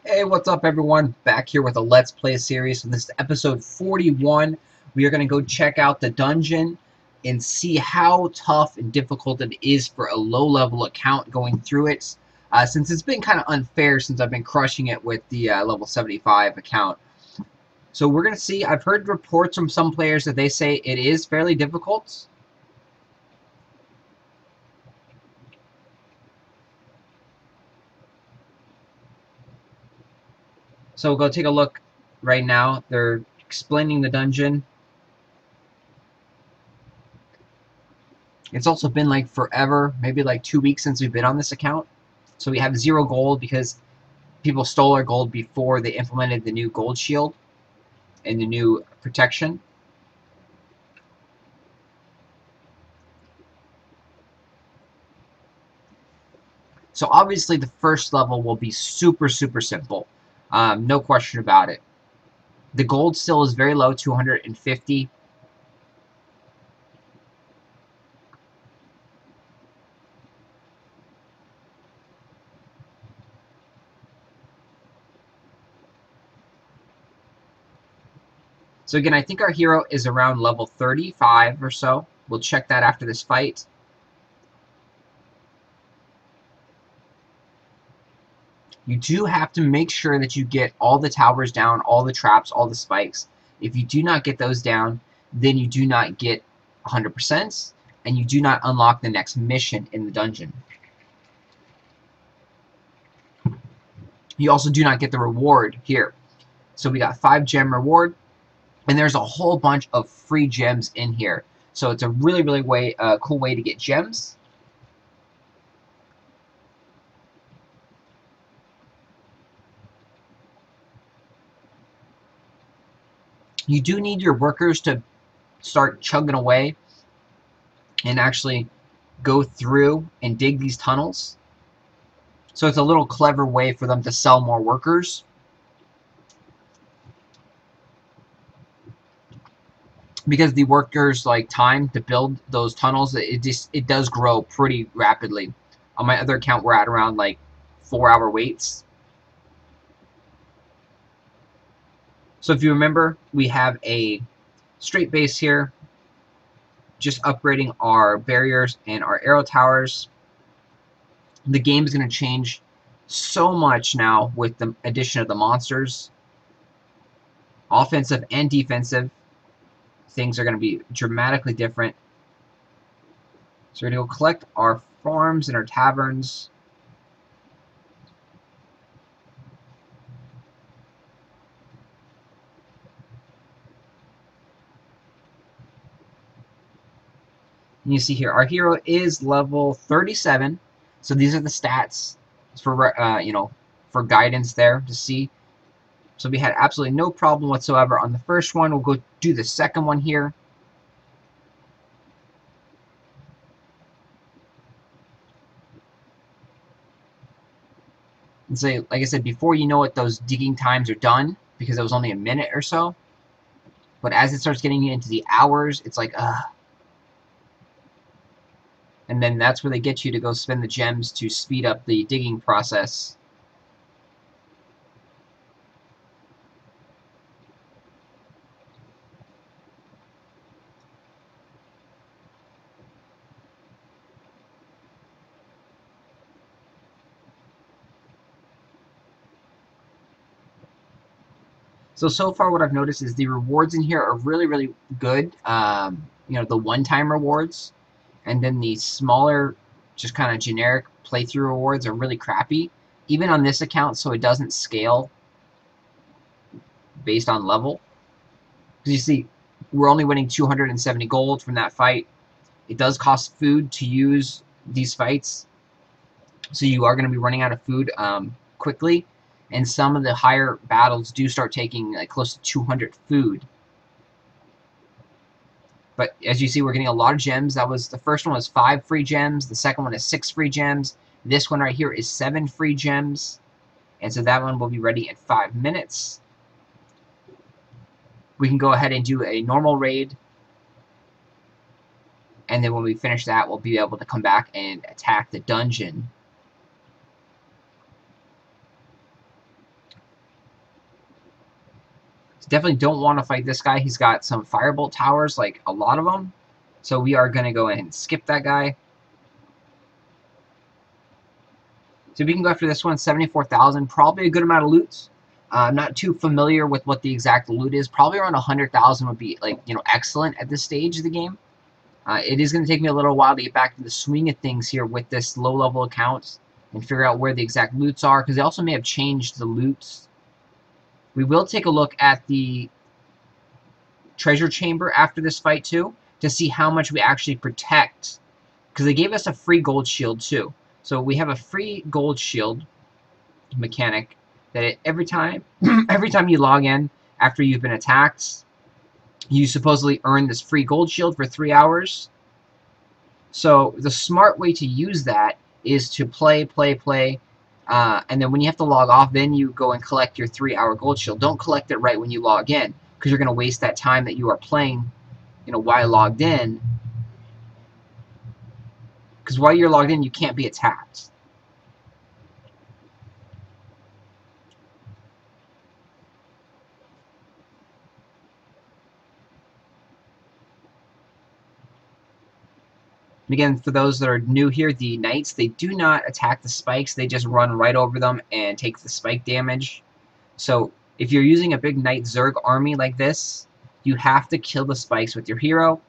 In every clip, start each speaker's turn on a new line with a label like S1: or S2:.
S1: Hey, what's up everyone? Back here with a Let's Play series. So this is episode 41. We are going to go check out the dungeon and see how tough and difficult it is for a low-level account going through it. Since it's been kind of unfair since I've been crushing it with the level 75 account. So we're going to see. I've heard reports from some players that they say it is fairly difficult. So we'll go take a look right now. They're explaining the dungeon. It's also been like forever, maybe like 2 weeks since we've been on this account. So we have 0 gold because people stole our gold before they implemented the new gold shield and the new protection. So obviously the first level will be super simple. No question about it. The gold still is very low, 250. So again, I think our hero is around level 35 or so. We'll check that after this fight. You do have to make sure that you get all the towers down, all the traps, all the spikes. If you do not get those down, then you do not get 100%, and you do not unlock the next mission in the dungeon. You also do not get the reward here. So we got 5 gem reward, and there's a whole bunch of free gems in here. So it's a really cool way to get gems. You do need your workers to start chugging away and actually go through and dig these tunnels. So it's a little clever way for them to sell more workers. Because the workers like time to build those tunnels, it does grow pretty rapidly. On my other account, we're at around like 4-hour waits. So if you remember, we have a straight base here, just upgrading our barriers and our arrow towers. The game is going to change so much now with the addition of the monsters. Offensive and defensive things are going to be dramatically different. So we're going to go collect our farms and our taverns. And you see here, our hero is level 37. So these are the stats for for guidance there to see. So we had absolutely no problem whatsoever on the first one. We'll go do the second one here. And say, like I said, before you know it, those digging times are done because it was only a minute or so. But as it starts getting into the hours, it's like, ugh. And then that's where they get you to go spend the gems to speed up the digging process. So far what I've noticed is the rewards in here are really good. The one-time rewards, and then the smaller, just kind of generic playthrough rewards are really crappy. Even on this account, so it doesn't scale based on level. Because you see, we're only winning 270 gold from that fight. It does cost food to use these fights, so you are going to be running out of food quickly. And some of the higher battles do start taking like close to 200 food. But as you see, we're getting a lot of gems. That was the first one was 5 free gems. The second one is 6 free gems. This one right here is 7 free gems. And so that one will be ready in 5 minutes. We can go ahead and do a normal raid. And then when we finish that, we'll be able to come back and attack the dungeon. Definitely don't want to fight this guy. He's got some firebolt towers, like a lot of them. So we are going to go ahead and skip that guy. So we can go after this one, 74,000. Probably a good amount of loot. I'm not too familiar with what the exact loot is. Probably around 100,000 would be, like, excellent at this stage of the game. It is going to take me a little while to get back to the swing of things here with this low-level account and figure out where the exact loots are, because they also may have changed the loots. We will take a look at the treasure chamber after this fight, too, to see how much we actually protect, because they gave us a free gold shield, too. So we have a free gold shield mechanic that every time you log in after you've been attacked, you supposedly earn this free gold shield for 3 hours. So the smart way to use that is to play, and then when you have to log off, then you go and collect your 3-hour gold shield. Don't collect it right when you log in, because you're going to waste that time that you are playing, while logged in. Because while you're logged in, you can't be attacked. And again, for those that are new here, the knights, they do not attack the spikes. They just run right over them and take the spike damage. So if you're using a big knight Zerg army like this, you have to kill the spikes with your hero.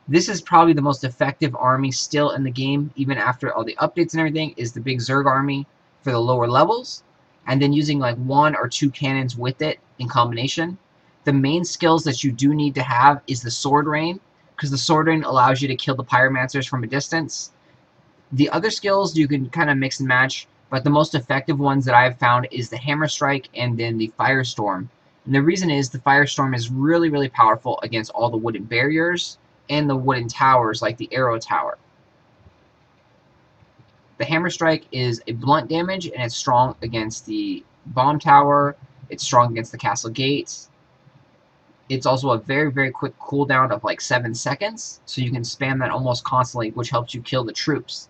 S1: This is probably the most effective army still in the game, even after all the updates and everything, is the big Zerg army for the lower levels. And then using like 1 or 2 cannons with it in combination. The main skills that you do need to have is the sword rain, because the sword rain allows you to kill the pyromancers from a distance. The other skills you can kind of mix and match, but the most effective ones that I've found is the hammer strike and then the firestorm. And the reason is the firestorm is really, really powerful against all the wooden barriers and the wooden towers like the arrow tower. The hammer strike is a blunt damage, and it's strong against the bomb tower. It's strong against the castle gates. It's also a very, very quick cooldown of like 7 seconds, so you can spam that almost constantly, which helps you kill the troops.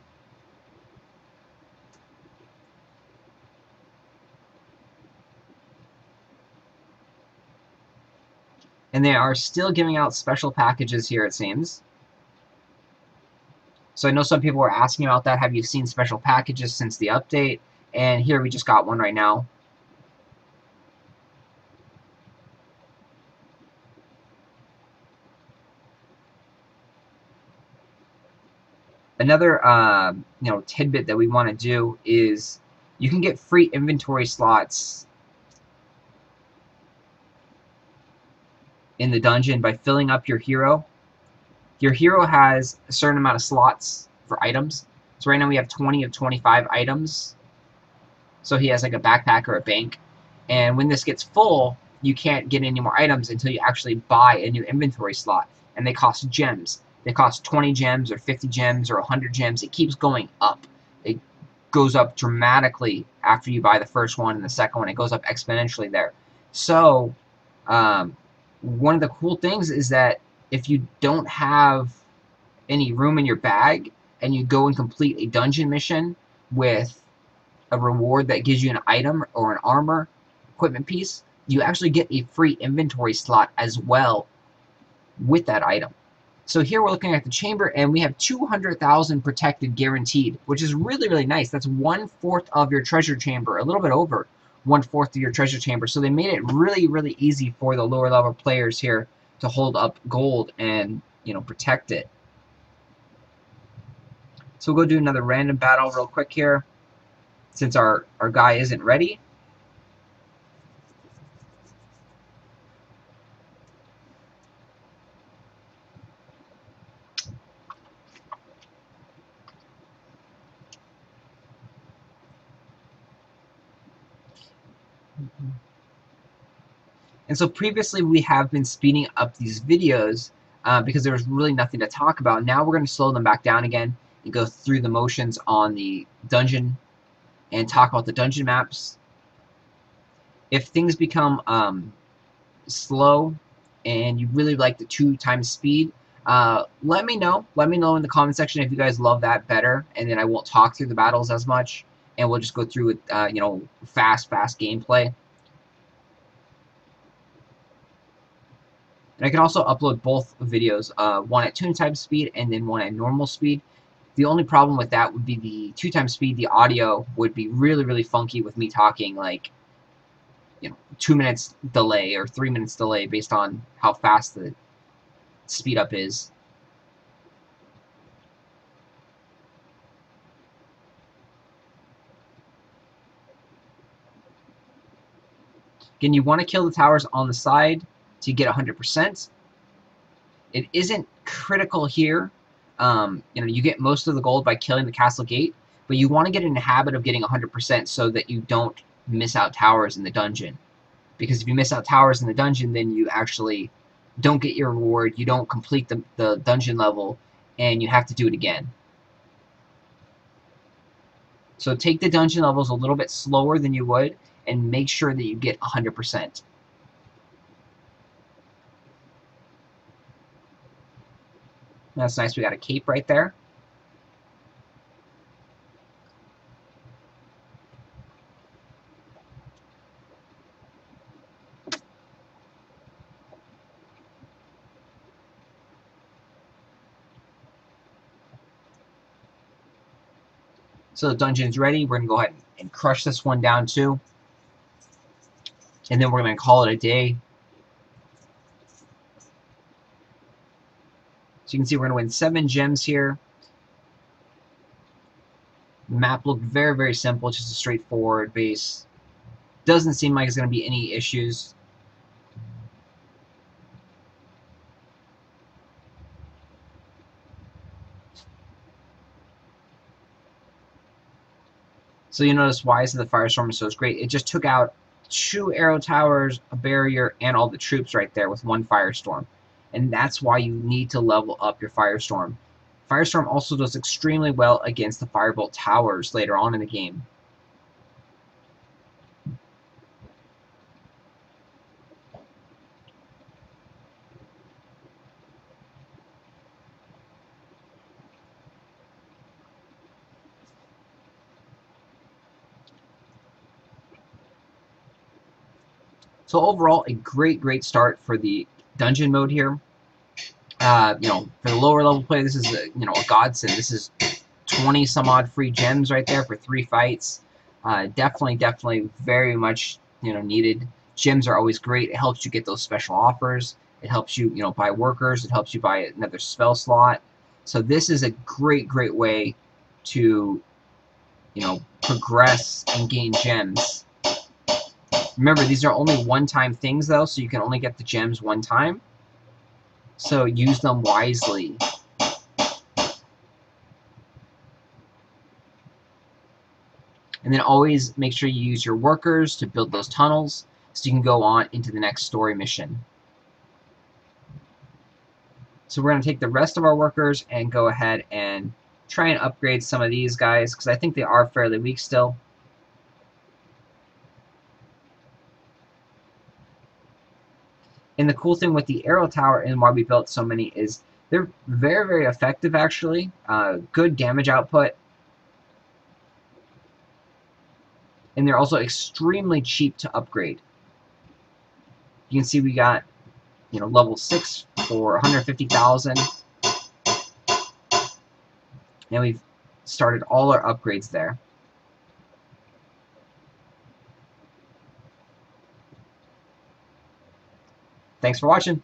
S1: And they are still giving out special packages here, it seems. So I know some people were asking about that. Have you seen special packages since the update? And here we just got one right now. Another tidbit that we want to do is you can get free inventory slots in the dungeon by filling up your hero. Your hero has a certain amount of slots for items. So right now we have 20 of 25 items. So he has like a backpack or a bank. And when this gets full, you can't get any more items until you actually buy a new inventory slot. And they cost gems. They cost 20 gems or 50 gems or 100 gems. It keeps going up. It goes up dramatically after you buy the first one and the second one. It goes up exponentially there. So one of the cool things is that if you don't have any room in your bag and you go and complete a dungeon mission with a reward that gives you an item or an armor equipment piece, you actually get a free inventory slot as well with that item. So here we're looking at the chamber, and we have 200,000 protected guaranteed, which is really, really nice. That's 1/4 of your treasure chamber, a little bit over 1/4 of your treasure chamber. So they made it really, really easy for the lower level players here to hold up gold and, protect it. So we'll go do another random battle real quick here, since our guy isn't ready. And so previously we have been speeding up these videos because there was really nothing to talk about. Now we're going to slow them back down again and go through the motions on the dungeon and talk about the dungeon maps. If things become slow and you really like the 2x speed, let me know. Let me know in the comment section if you guys love that better, and then I won't talk through the battles as much, and we'll just go through with fast gameplay. And I can also upload both videos, one at 2x speed and then one at normal speed. The only problem with that would be the 2x speed. The audio would be really, really funky with me talking, like, 2 minutes delay or 3 minutes delay based on how fast the speed up is. Again, you want to kill the towers on the side to get 100%. It isn't critical here. You get most of the gold by killing the castle gate, but you want to get in the habit of getting 100% so that you don't miss out towers in the dungeon. Because if you miss out towers in the dungeon, then you actually don't get your reward, you don't complete the dungeon level, and you have to do it again. So take the dungeon levels a little bit slower than you would, and make sure that you get 100%. That's nice, we got a cape right there. So the dungeon's ready. We're going to go ahead and crush this one down too. And then we're going to call it a day. So you can see we're going to win 7 gems here. The map looked very, very simple. Just a straightforward base. Doesn't seem like there's going to be any issues. So you notice why the Firestorm is so great. It just took out 2 arrow towers, a barrier, and all the troops right there with 1 Firestorm. And that's why you need to level up your Firestorm. Firestorm also does extremely well against the Firebolt towers later on in the game. So overall, a great start for the dungeon mode here. For the lower level play, this is a godsend. This is 20 some odd free gems right there for 3 fights. Definitely very much needed. Gems are always great. It helps you get those special offers. It helps you buy workers. It helps you buy another spell slot. So this is a great way to progress and gain gems. Remember, these are only one-time things though, so you can only get the gems one time. So use them wisely. And then always make sure you use your workers to build those tunnels so you can go on into the next story mission. So we're going to take the rest of our workers and go ahead and try and upgrade some of these guys because I think they are fairly weak still. And the cool thing with the arrow tower and why we built so many is they're very effective actually. Good damage output. And they're also extremely cheap to upgrade. You can see we got level 6 for 150,000. And we've started all our upgrades there. Thanks for watching.